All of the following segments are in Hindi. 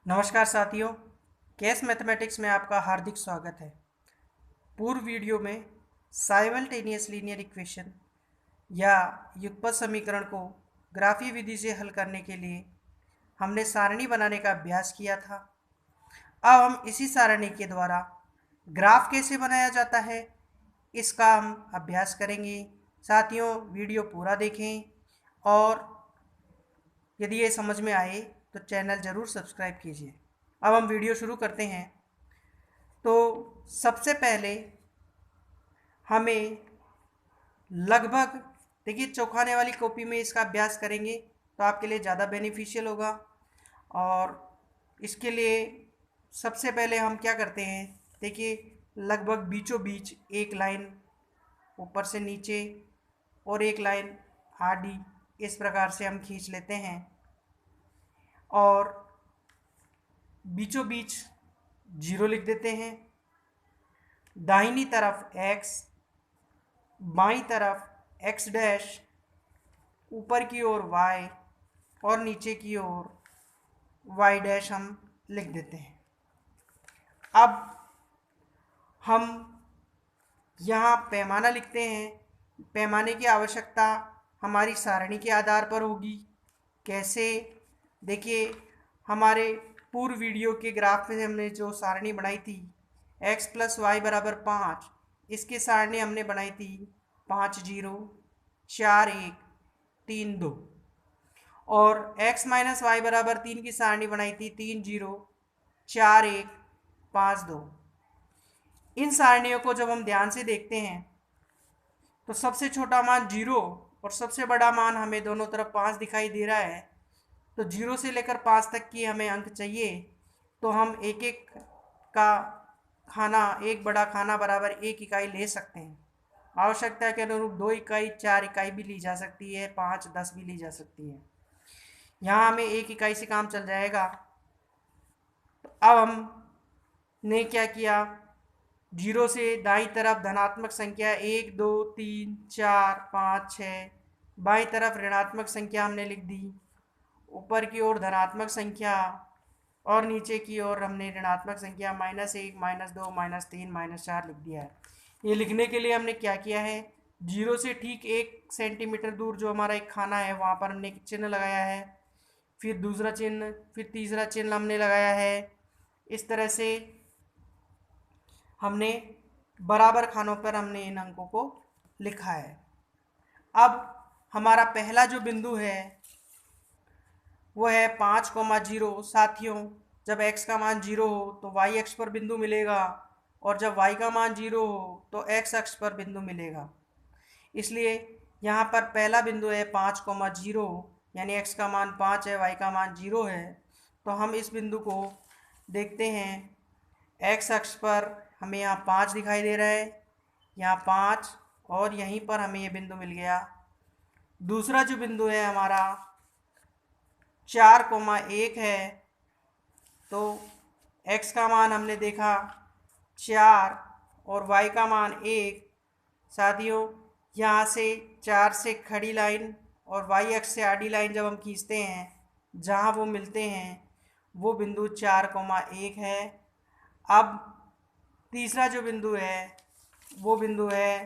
नमस्कार साथियों, केस मैथमेटिक्स में आपका हार्दिक स्वागत है। पूर्व वीडियो में साइमल्टेनियस लीनियर इक्वेशन या युगपत समीकरण को ग्राफीय विधि से हल करने के लिए हमने सारणी बनाने का अभ्यास किया था। अब हम इसी सारणी के द्वारा ग्राफ कैसे बनाया जाता है इसका हम अभ्यास करेंगे। साथियों, वीडियो पूरा देखें और यदि ये समझ में आए तो चैनल ज़रूर सब्सक्राइब कीजिए। अब हम वीडियो शुरू करते हैं। तो सबसे पहले हमें लगभग देखिए, चौंकाने वाली कॉपी में इसका अभ्यास करेंगे तो आपके लिए ज़्यादा बेनिफिशियल होगा। और इसके लिए सबसे पहले हम क्या करते हैं, देखिए लगभग बीचों बीच एक लाइन ऊपर से नीचे और एक लाइन आडी इस प्रकार से हम खींच लेते हैं और बीचों बीच जीरो लिख देते हैं। दाहिनी तरफ x, बाईं तरफ x डैश, ऊपर की ओर y और नीचे की ओर y डैश हम लिख देते हैं। अब हम यहाँ पैमाना लिखते हैं। पैमाने की आवश्यकता हमारी सारणी के आधार पर होगी। कैसे, देखिए हमारे पूर्व वीडियो के ग्राफ में हमने जो सारणी बनाई थी x + y = 5, इसकी सारणी हमने बनाई थी 5 0 4 1 3 2, और x - y = 3 की सारणी बनाई थी 3 0 4 1 5 2। इन सारणियों को जब हम ध्यान से देखते हैं तो सबसे छोटा मान 0 और सबसे बड़ा मान हमें दोनों तरफ 5 दिखाई दे रहा है। तो 0 से लेकर 5 तक की हमें अंक चाहिए, तो हम एक एक का खाना, एक बड़ा खाना बराबर 1 इकाई ले सकते हैं। आवश्यकता के अनुरूप 2 इकाई, 4 इकाई भी ली जा सकती है, 5 10 भी ली जा सकती है। यहाँ हमें 1 इकाई से काम चल जाएगा। तो अब हमने क्या किया, 0 से दाईं तरफ धनात्मक संख्या 1 2 3 4 5 6, बाईं तरफ ऋणात्मक संख्या हमने लिख दी, ऊपर की ओर धनात्मक संख्या और नीचे की ओर हमने ऋणात्मक संख्या -1 -2 -3 -4 लिख दिया है। ये लिखने के लिए हमने क्या किया है, 0 से ठीक 1 सेंटीमीटर दूर जो हमारा एक खाना है वहाँ पर हमने एक चिन्ह लगाया है, फिर दूसरा चिन्ह, फिर तीसरा चिन्ह हमने लगाया है। इस तरह से हमने बराबर खानों पर हमने इन अंकों को लिखा है। अब हमारा पहला जो बिंदु है वो है 5,0। साथियों, जब x का मान 0 हो तो y अक्ष पर बिंदु मिलेगा और जब y का मान 0 हो तो x अक्ष पर बिंदु मिलेगा। इसलिए यहाँ पर पहला बिंदु है 5,0, यानी x का मान 5 है, y का मान 0 है। तो हम इस बिंदु को देखते हैं, x अक्ष पर हमें यहाँ 5 दिखाई दे रहा है, यहाँ 5, और यहीं पर हमें ये बिंदु मिल गया। दूसरा जो बिंदु है हमारा 4,1 है, तो x का मान हमने देखा 4 और y का मान 1। साथियों, यहाँ से 4 से खड़ी लाइन और y अक्ष से आडी लाइन जब हम खींचते हैं, जहाँ वो मिलते हैं वो बिंदु 4,1 है। अब तीसरा जो बिंदु है वो बिंदु है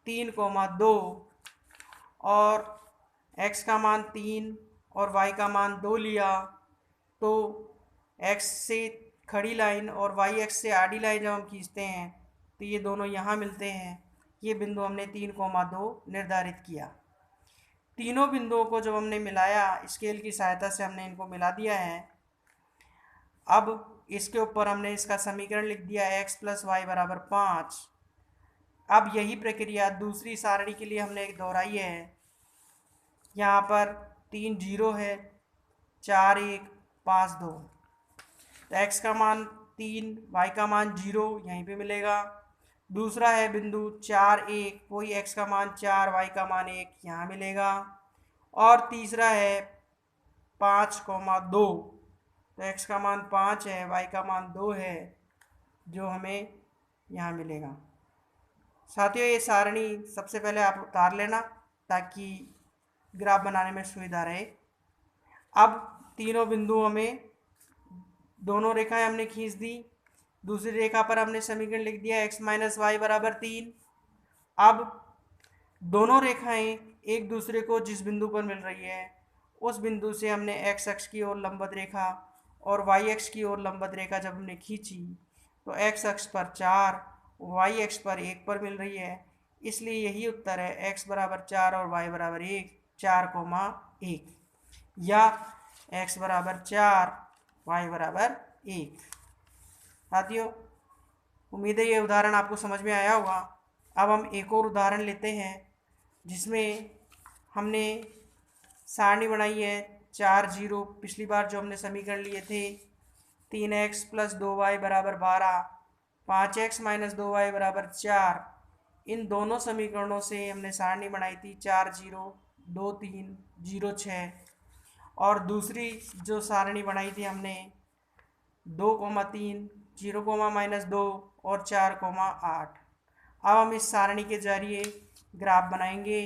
3,2, और x का मान 3 और y का मान 2 लिया, तो x से खड़ी लाइन और y अक्ष से आडी लाइन जब हम खींचते हैं तो ये दोनों यहाँ मिलते हैं। ये बिंदु हमने 3,2 निर्धारित किया। तीनों बिंदुओं को जब हमने मिलाया, स्केल की सहायता से हमने इनको मिला दिया है। अब इसके ऊपर हमने इसका समीकरण लिख दिया, x + y = 5। अब यही प्रक्रिया दूसरी सारणी के लिए हमने एक दोहराई है। यहाँ पर 3 0 है, 4 1 5 2, तो x का मान 3, y का मान 0 यहीं पे मिलेगा। दूसरा है बिंदु 4 1, वही x का मान 4, y का मान 1 यहाँ मिलेगा। और तीसरा है 5,2, तो x का मान 5 है, y का मान 2 है, जो हमें यहाँ मिलेगा। साथियों, ये सारणी सबसे पहले आप उतार लेना ताकि ग्राफ बनाने में सुविधा रहे। अब तीनों बिंदुओं में दोनों रेखाएं हमने खींच दी। दूसरी रेखा पर हमने समीकरण लिख दिया x माइनस वाई बराबर 3। अब दोनों रेखाएं एक दूसरे को जिस बिंदु पर मिल रही है उस बिंदु से हमने x अक्ष की ओर लंबवत रेखा और y अक्ष की ओर लंबवत रेखा जब हमने खींची तो x अक्ष पर 4, y अक्ष पर 1 पर मिल रही है। इसलिए यही उत्तर है x बराबर 4 और y बराबर 1, 4,1, या x बराबर 4, y बराबर 1। साथियों, उम्मीद है ये उदाहरण आपको समझ में आया होगा। अब हम एक और उदाहरण लेते हैं जिसमें हमने सारणी बनाई है 4 0। पिछली बार जो हमने समीकरण लिए थे 3x प्लस 2y बराबर 12, 5x माइनस 2y बराबर 4, इन दोनों समीकरणों से हमने सारणी बनाई थी 4 0 2 3 0 6। और दूसरी जो सारणी बनाई थी हमने 2,3 0, माइनस 2 और 4,8। अब हम इस सारणी के जरिए ग्राफ बनाएंगे।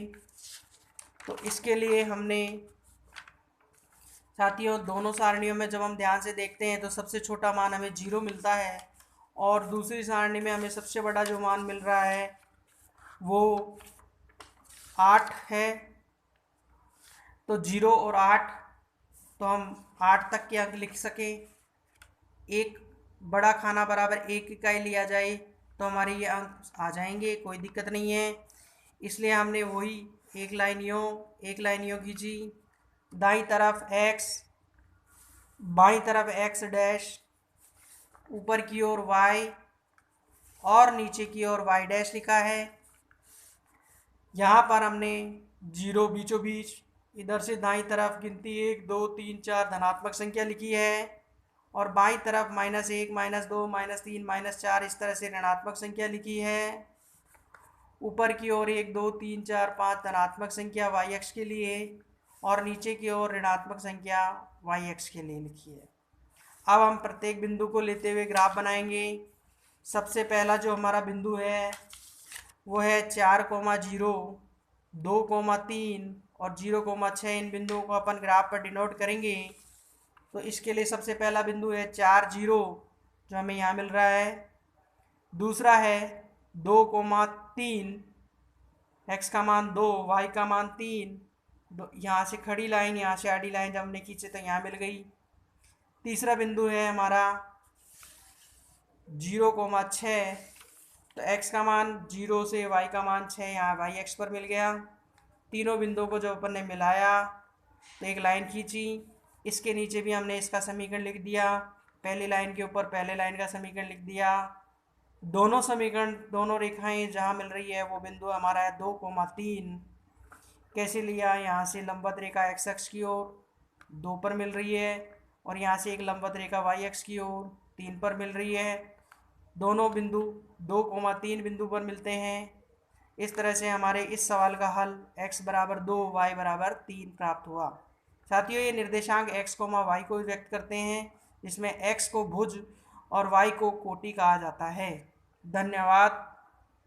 तो इसके लिए हमने साथियों दोनों सारणियों में जब हम ध्यान से देखते हैं तो सबसे छोटा मान हमें 0 मिलता है और दूसरी सारणी में हमें सबसे बड़ा जो मान मिल रहा है वो 8 है। तो 0 और 8, तो हम 8 तक के अंक लिख सकें। एक बड़ा खाना बराबर 1 इकाई लिया जाए तो हमारे ये अंक आ जाएंगे, कोई दिक्कत नहीं है। इसलिए हमने वही एक लाइन यूँ खींची। दाईं तरफ x, बाईं तरफ x डैश, ऊपर की ओर y और नीचे की ओर y डैश लिखा है। यहाँ पर हमने 0 बीचों बीच, इधर से दाईं तरफ गिनती 1 2 3 4 धनात्मक संख्या लिखी है और बाईं तरफ -1 -2 -3 -4 इस तरह से ऋणात्मक संख्या लिखी है। ऊपर की ओर 1 2 3 4 5 धनात्मक संख्या y अक्ष के लिए और नीचे की ओर ऋणात्मक संख्या y अक्ष के लिए लिखी है। अब हम प्रत्येक बिंदु को लेते हुए ग्राफ बनाएंगे। सबसे पहला जो हमारा बिंदु है वो है 4,0, 2,3 और 0,6। इन बिंदुओं को अपन ग्राफ पर डिनोट करेंगे। तो इसके लिए सबसे पहला बिंदु है 4 0 जो हमें यहाँ मिल रहा है। दूसरा है 2,3, x का मान 2, y का मान 3। यहाँ से खड़ी लाइन, यहाँ से आड़ी लाइन जब हमने खींचे तो यहाँ मिल गई। तीसरा बिंदु है हमारा 0,6, तो x का मान 0 से y का मान 6 यहाँ y अक्ष पर मिल गया। तीनों बिंदुओं को जब अपन ने मिलाया तो एक लाइन खींची। इसके नीचे भी हमने इसका समीकरण लिख दिया। पहली लाइन के ऊपर पहले लाइन का समीकरण लिख दिया। दोनों समीकरण, दोनों रेखाएं जहाँ मिल रही है वो बिंदु हमारा है 2,3। कैसे लिया? यहाँ से लंबवत रेखा x अक्ष की ओर 2 पर मिल रही है और यहाँ से एक लंबवत रेखा y अक्ष की ओर 3 पर मिल रही है। दोनों बिंदु 2,3 बिंदु पर मिलते हैं। इस तरह से हमारे इस सवाल का हल x बराबर 2, y बराबर 3 प्राप्त हुआ। साथियों, ये निर्देशांक x, y को व्यक्त करते हैं, जिसमें x को भुज और y को कोटि कहा जाता है। धन्यवाद।